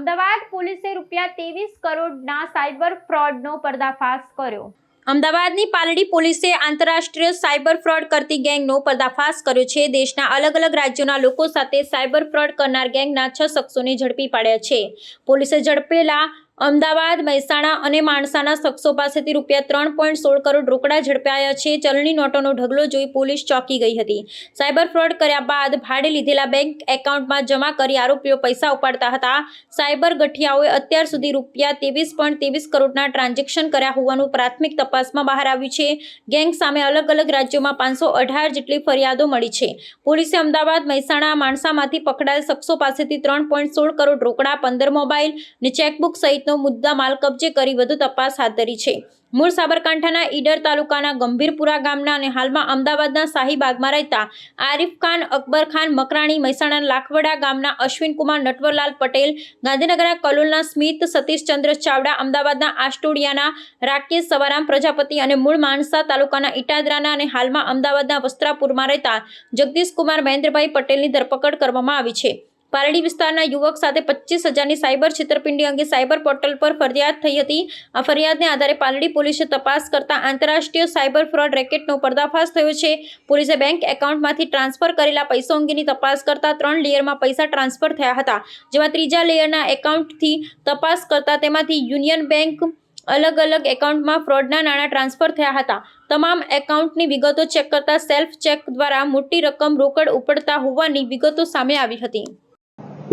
અમદાવાદ પોલીસે ₹23 કરોડના સાયબર ફ્રોડનો પર્દાફાશ કર્યો। અમદાવાદની પાલડી પોલીસે આંતરરાષ્ટ્રીય સાયબર ફ્રોડ કરતી ગેંગનો પર્દાફાશ કર્યો છે। દેશના અલગ અલગ રાજ્યોના લોકો સાથે સાયબર ફ્રોડ કરનાર ગેંગના 6 શખ્સોને ઝડપી પાડ્યા છે। પોલીસે ઝડપેલા અમદાવાદ, મહેસાણા અને માણસાના શખ્સો પાસેથી ₹3.16 કરોડ રોકડા ઝડપાયા છે। ચલણી નોટોનો ઢગલો જોઈ પોલીસ ચોંકી ગઈ હતી। સાયબર ફ્રોડ કર્યા બાદ ભાડે લીધેલા બેંક એકાઉન્ટમાં જમા કરી આરોપીઓ પૈસા ઉપાડતા હતા। સાયબર ગઠિયાઓએ અત્યાર સુધી ₹23.23 કરોડના ટ્રાન્ઝેક્શન કર્યા હોવાનું પ્રાથમિક તપાસમાં બહાર આવ્યું છે। ગેંગ સામે અલગ અલગ રાજ્યોમાં 518 જેટલી ફરિયાદો મળી છે। પોલીસે અમદાવાદ, મહેસાણા, માણસામાંથી પકડાયેલ શખ્સો પાસેથી ₹3.16 કરોડ રોકડા, 15 મોબાઈલ અને ચેકબુક સહિત મુદ્દા માલ કબજે કરી વધુ તપાસ હાથ ધરી છે। મૂળ સાબરકાંઠાના ઈડર તાલુકાના ગંભીરપુરા ગામના અને હાલમાં અમદાવાદના શાહીબાગમાં રહેતા આરિફ ખાન, અકબર ખાન મકરાણી, મહેસાણાના લાખવડા ગામના અશ્વિનકુમાર નટવરલાલ પટેલ, ગાંધીનગરના કલોલના સ્મિત સતીશચંદ્ર ચાવડા, અમદાવાદના આસ્ટોડિયાના રાકેશ સવારામ પ્રજાપતિ અને મૂળ માણસા તાલુકાના ઇટાદરાના અને હાલમાં અમદાવાદના વસ્ત્રાપુરમાં રહેતા જગદીશકુમાર મહેન્દ્રભાઈ પટેલની ધરપકડ કરવામાં આવી છે। પાલડી વિસ્તારના યુવક સાથે 25,000ની સાયબર છેતરપિંડી અંગે સાયબર પોર્ટલ પર ફરિયાદ થઈ હતી। આ ફરિયાદને આધારે પાલડી પોલીસે તપાસ કરતા આંતરરાષ્ટ્રીય સાયબર ફ્રોડ રેકેટનો પર્દાફાશ થયો છે। પોલીસે બેંક એકાઉન્ટમાંથી ટ્રાન્સફર કરેલા પૈસા અંગેની તપાસ કરતા 3 લેયરમાં પૈસા ટ્રાન્સફર થયા હતા, જેમાં ત્રીજા લેયરના એકાઉન્ટથી તપાસ કરતા તેમાંથી યુનિયન બેંક અલગ અલગ એકાઉન્ટમાં ફ્રોડના નાણાં ટ્રાન્સફર થયા હતા। તમામ એકાઉન્ટની વિગતો ચેક કરતા સેલ્ફ ચેક દ્વારા મોટી રકમ રોકડ ઉપડતા હોવાની વિગતો સામે આવી હતી।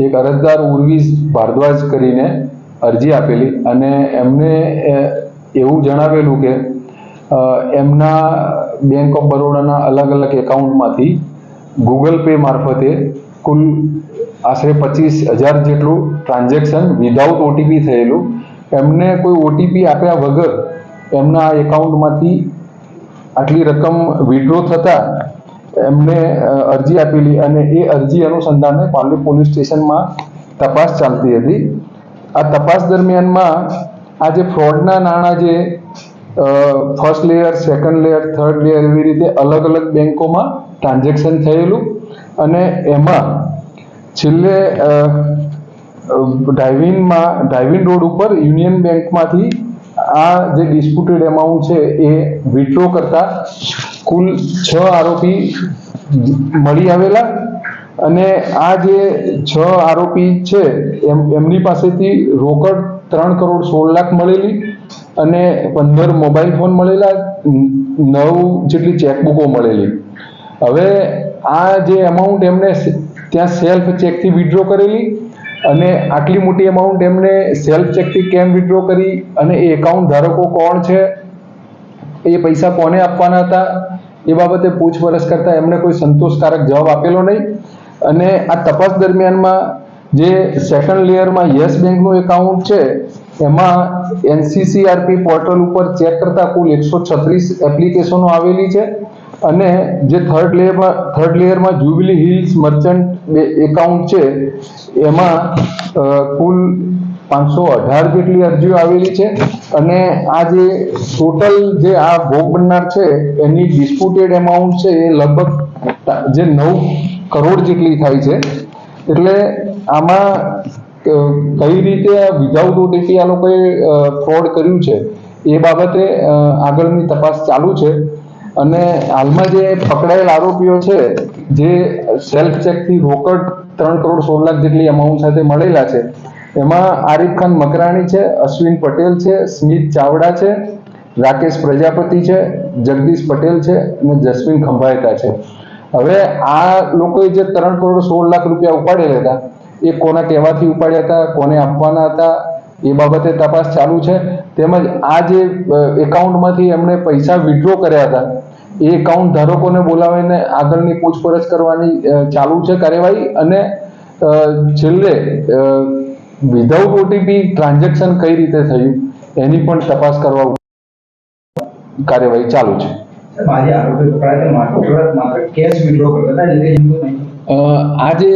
એક અરજદાર ઉર્વીશ ભારદ્વાજ કરીને અરજી આપેલી અને એમને એવું જણાવેલું કે એમના બેંક ઓફ બરોડાના અલગ અલગ એકાઉન્ટમાંથી ગૂગલ પે મારફતે કુલ આશરે 25,000 જેટલું ટ્રાન્ઝેક્શન વિધાઉટ ઓટીપી થયેલું। એમને કોઈ ઓટીપી આપ્યા વગર એમના એકાઉન્ટમાંથી આટલી રકમ વિડ્રો થતાં એમને અરજી આપેલી અને એ અરજી અનુસંધાને પાલડી પોલીસ સ્ટેશનમાં તપાસ ચાલતી હતી। આ તપાસ દરમિયાનમાં આ જે ફ્રોડના નાણાં જે first layer, second layer, third layer એવી રીતે અલગ અલગ બેંકોમાં ટ્રાન્ઝેક્શન થયેલું અને એમાં છેલ્લે ડ્રાઇવિંગ રોડ ઉપર યુનિયન બેંકમાંથી આ જે ડિસ્પ્યુટેડ એમાઉન્ટ છે એ વિથડ્રો કરતા કુલ 6 આરોપી મળી આવેલા અને આ જે 6 આરોપી છે એમની પાસેથી રોકડ 3.16 લાખ મળેલી અને 15 મોબાઈલ ફોન મળેલા, 9 જેટલી ચેકબુકો મળેલી। હવે આ જે એમાઉન્ટ એમને ત્યાં સેલ્ફ ચેકથી વિથડ્રો કરેલી અને આટલી મોટી એમાઉન્ટ એમને સેલ્ફ ચેકથી કેમ વિથડ્રો કરી અને એ એકાઉન્ટ ધારકો કોણ છે, એ પૈસા કોને આપવાના હતા એ બાબતે પૂછપરછ કરતા એમને કોઈ સંતોષકારક જવાબ આપેલો નહીં અને આ તપાસ દરમિયાનમાં જે સેકન્ડ લેયરમાં યસ બેંકનું એકાઉન્ટ છે એમાં NCCRP પોર્ટલ ઉપર ચેક કરતા કુલ 136 એપ્લિકેશનો આવેલી છે અને જે થર્ડ લેયરમાં જ્યુબિલી હિલ્સ મર્ચન્ટ એકાઉન્ટ છે એમાં કુલ 518 જેટલી અરજીઓ આવેલી છે અને આ જે ટોટલ જે આ ભોગ બનનાર છે એની ડિસ્પ્યુટેડ એમાઉન્ટ છે એ લગભગ જે 9 કરોડ જેટલી થાય છે। એટલે આમાં કઈ રીતે વિધાઉટ ઓટીપી આ લોકોએ ફ્રોડ કર્યું છે એ બાબતે આગળની તપાસ ચાલુ છે અને હાલમાં જે પકડાયેલ આરોપીઓ છે જે સેલ્ફ ચેકથી રોકડ 3.16 લાખ જેટલી એમાઉન્ટ સાથે મળેલા છે એમાં આરિફ ખાન મકરાણી છે, અશ્વિન પટેલ છે, સ્મિત ચાવડા છે, રાકેશ પ્રજાપતિ છે, જગદીશ પટેલ છે અને જસ્મીન ખંભાયતા છે। હવે આ લોકોએ જે 3.16 લાખ રૂપિયા ઉપાડેલા હતા એ કોના કહેવાથી ઉપાડ્યા હતા, કોને આપવાના હતા એ બાબતે તપાસ ચાલુ છે। તેમજ આ જે એકાઉન્ટમાંથી એમણે પૈસા વિથડ્રો કર્યા હતા એ એકાઉન્ટ ધારકોને બોલાવીને આગળની પૂછપરછ કરવાની ચાલુ છે કાર્યવાહી અને છેલ્લે વિધાઉટ ઓટીપી ટ્રાન્ઝેક્શન કઈ રીતે થયું એની પણ તપાસ કરવા કાર્યવાહી ચાલુ છે। આ જે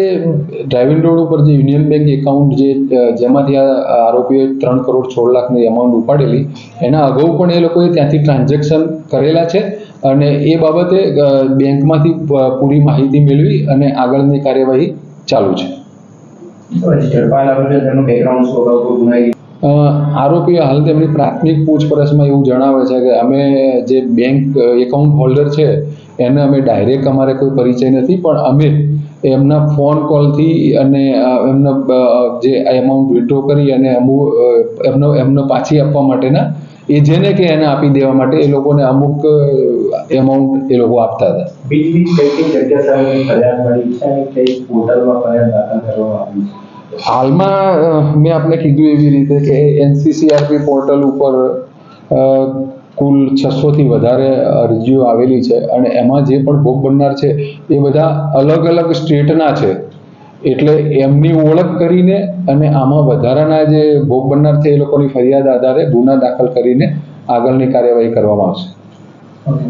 ડ્રાઇવિંગ રોડ ઉપર જે યુનિયન બેંક એકાઉન્ટ જેમાંથી આ આરોપીઓએ 3.16 લાખની એમાઉન્ટ ઉપાડેલી એના અગાઉ પણ એ લોકોએ ત્યાંથી ટ્રાન્ઝેક્શન કરેલા છે અને એ બાબતે બેંકમાંથી પૂરી માહિતી મેળવી અને આગળની કાર્યવાહી ચાલુ છે। ઝડપાયેલા આવ્યો છે તેનું બેકગ્રાઉન્ડ શું અગાઉ કોઈ ગુનાહિત આરોપી હાલ તેમની પ્રાથમિક પૂછપરછમાં એવું જણાવે છે કે અમે જે બેંક એકાઉન્ટ હોલ્ડર છે એને અમે ડાયરેક્ટ અમારે કોઈ પરિચય નથી, પણ અમે એમના ફોન કોલથી અને એમના જે એમાઉન્ટ વિથડ્રો કરી અને એમને પાછી આપવા માટેના એ જેને કે એને આપી દેવા માટે એ લોકોને અમુક એમાઉન્ટ એ લોકો આપતા હતા. બીજી કઈ જગ્યા સામે ફરિયાદ મળી છે અને કઈ પોર્ટલમાં ફરિયાદ દાખલ કરવામાં આવી છે? હાલમાં મેં આપને કીધું એવી રીતે કે NCCRP પોર્ટલ ઉપર કુલ 600થી વધારે અરજીઓ આવેલી છે અને એમાં જે પણ ભોગ બનનાર છે એ બધા અલગ અલગ સ્ટેટના છે, એટલે એમની ઓળખ કરીને અને આમાં વધારાના જે ભોગ બનનાર છે એ લોકોની ફરિયાદ આધારે ગુના દાખલ કરીને આગળની કાર્યવાહી કરવામાં આવશે. ઓકે.